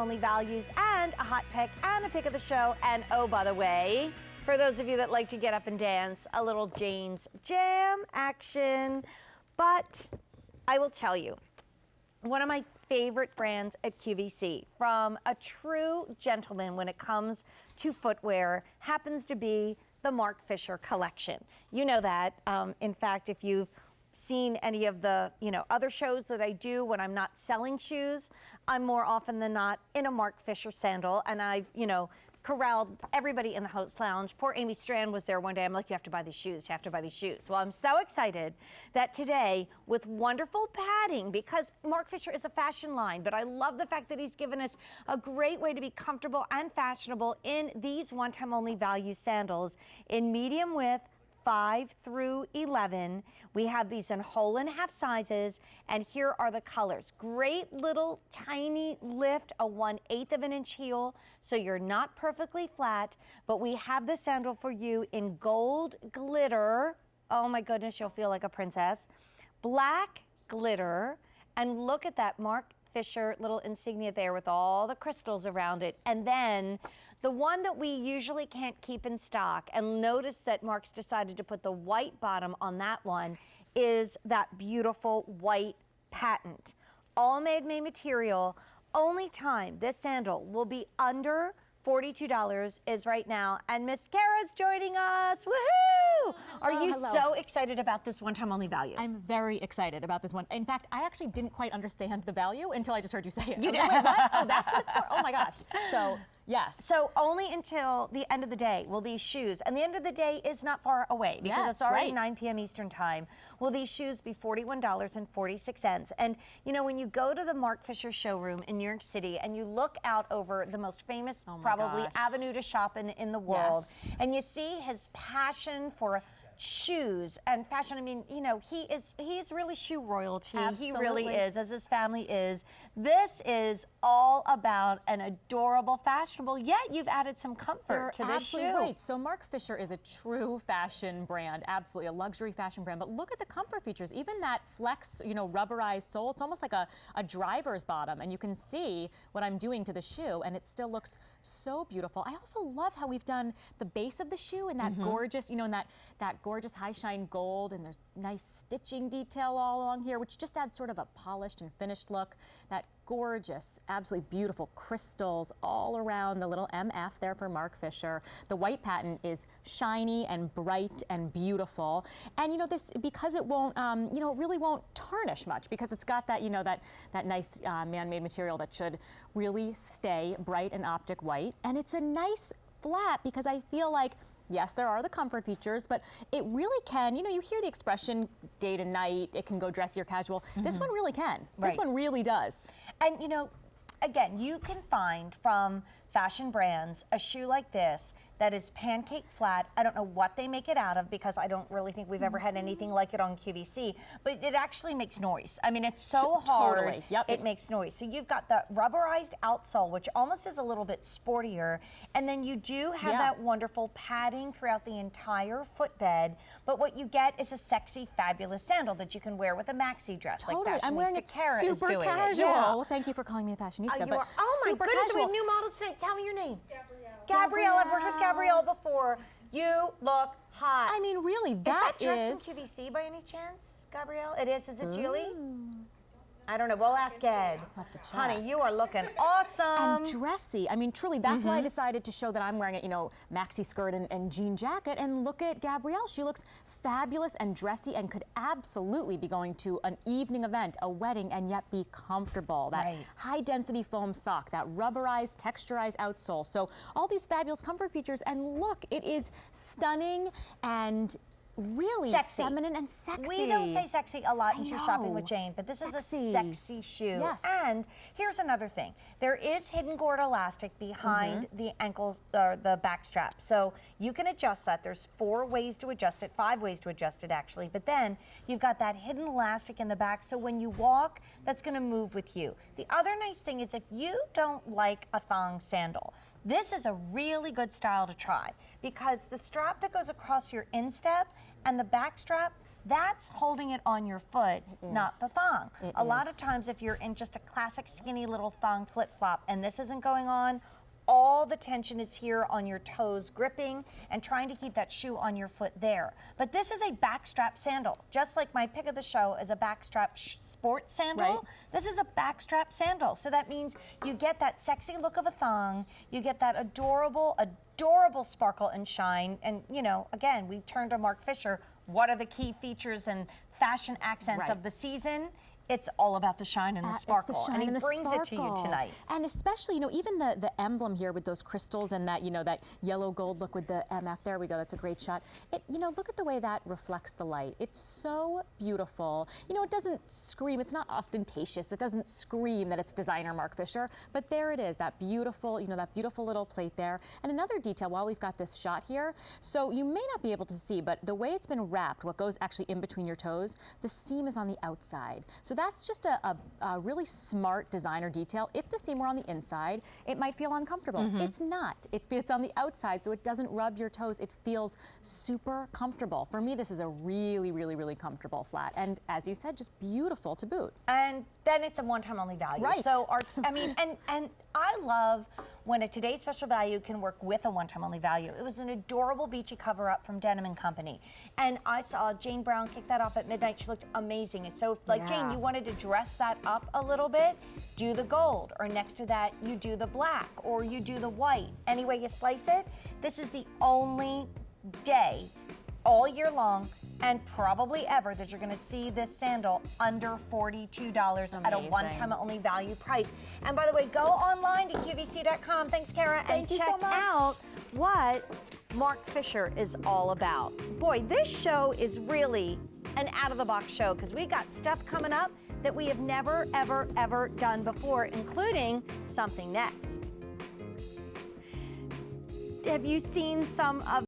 Only values and a hot pick and a pick of the show. And oh, by the way, for those of you that like to get up and dance, a little Jane's Jam action. But I will tell you, one of my favorite brands at QVC, from a true gentleman when it comes to footwear, happens to be the Marc Fisher collection. You know that. In fact, if you've seen any of the other shows that I do when I'm not selling shoes, I'm more often than not in a Marc Fisher sandal, and I've corralled everybody in the host lounge. Poor Amy Strand was there one day. I'm like, you have to buy these shoes, you have to buy these shoes. Well, I'm so excited that today, with wonderful padding, because Marc Fisher is a fashion line, but I love the fact that he's given us a great way to be comfortable and fashionable in these one-time only value sandals in medium width, 5 through 11. We have these in whole and half sizes, and here are the colors. Great little tiny lift, a 1/8 of an inch heel, so you're not perfectly flat, but we have the sandal for you in gold glitter. Oh my goodness, you'll feel like a princess. Black glitter, and look at that Marc Fisher little insignia there with all the crystals around it. And then the one that we usually can't keep in stock, and notice that Marc's decided to put the white bottom on that one, is that beautiful white patent. All made material. Only time this sandal will be under $42 is right now, and Miss Kara's joining us. Woohoo! Are you so excited about this one-time only value? I'm very excited about this one. In fact, I actually didn't quite understand the value until I just heard you say it. You did? Like, wait, what? Oh, that's what it's for? Oh my gosh. So, yes. So only until the end of the day will these shoes, and the end of the day is not far away because it's already 9 p.m. Eastern time, will these shoes be $41.46. And when you go to the Marc Fisher showroom in New York City and you look out over the most famous, probably avenue to shop in the world, and you see his passion for shoes and fashion. I mean, he's really shoe royalty. Absolutely. He really is, as his family is. This is all about an adorable, fashionable, yet you've added some comfort to this shoe. Right. So Marc Fisher is a true fashion brand, absolutely a luxury fashion brand. But look at the comfort features. Even that flex, rubberized sole, it's almost like a driver's bottom, and you can see what I'm doing to the shoe, and it still looks so beautiful. I also love how we've done the base of the shoe in that gorgeous, in that gorgeous high shine gold, and there's nice stitching detail all along here, which just adds sort of a polished and finished look. That gorgeous, absolutely beautiful crystals all around the little MF there for Marc Fisher. The white patent is shiny and bright and beautiful. And this, because it won't, it really won't tarnish much, because it's got that, that nice man-made material that should really stay bright and optic white. And it's a nice flat, because I feel like, yes, there are the comfort features, but it really can, you hear the expression day to night, it can go dressy or casual. This one really can. This one really does. And again, you can find from fashion brands a shoe like this that is pancake flat. I don't know what they make it out of, because I don't really think we've ever had anything like it on QVC, but it actually makes noise. I mean, it's so hard, totally. Yep. It makes noise. So you've got the rubberized outsole, which almost is a little bit sportier, and then you do have that wonderful padding throughout the entire footbed, but what you get is a sexy, fabulous sandal that you can wear with a maxi dress, Totally. like I'm wearing Fashionista Kara is super doing casual. it. Yeah. Well, thank you for calling me a fashionista. Oh my super goodness, casual. we have new models today. Tell me your name. Gabrielle. I've worked with Gabrielle before. You look hot. I mean, really, Is that dress from QVC by any chance, Gabrielle? It is. Is it Julie? I don't know. We'll ask Ed. I'll have to check. Honey, you are looking awesome. And dressy. I mean, truly, that's why I decided to show that I'm wearing a, maxi skirt and jean jacket. And look at Gabrielle. She looks fabulous and dressy, and could absolutely be going to an evening event, a wedding, and yet be comfortable. That high-density foam sock, that rubberized, texturized outsole. So all these fabulous comfort features. And look, it is stunning and really sexy. Feminine and sexy. We don't say sexy a lot in shoe shopping with Jane, but this is a sexy shoe. Yes. And here's another thing. There is hidden gourd elastic behind the ankles, or the back strap. So you can adjust that. There's 4 ways to adjust it, 5 ways to adjust it actually. But then you've got that hidden elastic in the back, so when you walk, that's gonna move with you. The other nice thing is, if you don't like a thong sandal, this is a really good style to try, because the strap that goes across your instep and the back strap, That's holding it on your foot, not the thong. It A lot is. of times if you're in just a classic skinny little thong flip-flop and this isn't going on, all the tension is here on your toes gripping and trying to keep that shoe on your foot there. But this is a backstrap sandal. Just like my pick of the show is a backstrap sports sandal, Right. this is a backstrap sandal. So that means you get that sexy look of a thong, you get that adorable sparkle and shine. And you know, again, we turn to Marc Fisher. What are the key features and fashion accents Right. of the season? It's all about the shine and the sparkle, It's the shine and he and the brings it to you sparkle. tonight. And especially, you know, even the emblem here with those crystals and that, you know, that yellow gold look with the MF. There we go. That's a great shot. You know, look at the way that reflects the light. It's so beautiful. You know, it doesn't scream. It's not ostentatious. It doesn't scream that it's designer Marc Fisher. But there it is. That beautiful, you know, that beautiful little plate there. And another detail while we've got this shot here. So you may not be able to see, but the way it's been wrapped, what goes actually in between your toes, the seam is on the outside. So that's just a really smart designer detail. If the seam were on the inside, it might feel uncomfortable. It's not. It fits on the outside, so it doesn't rub your toes. It feels super comfortable. For me, this is a really, really, really comfortable flat. And as you said, just beautiful to boot. And then it's a one-time only value. Right. So, I mean, and I love when a today's special value can work with a one-time only value. It was an adorable beachy cover-up from Denim & Company. And I saw Jane Brown kick that off at midnight. She looked amazing. And so, if, like, Yeah. Jane, you wanted to dress that up a little bit, do the gold. Or next to that, you do the black. Or you do the white. Any way you slice it, this is the only day all year long and probably ever that you're going to see this sandal under $42 at a Amazing. one-time only value price. And by the way, go online to QVC.com. Thanks, Kara. Thank and you check so much. out what Marc Fisher is all about. Boy, this show is really an out-of-the-box show because we got stuff coming up that we have never, ever, ever done before, including something next. Have you seen some of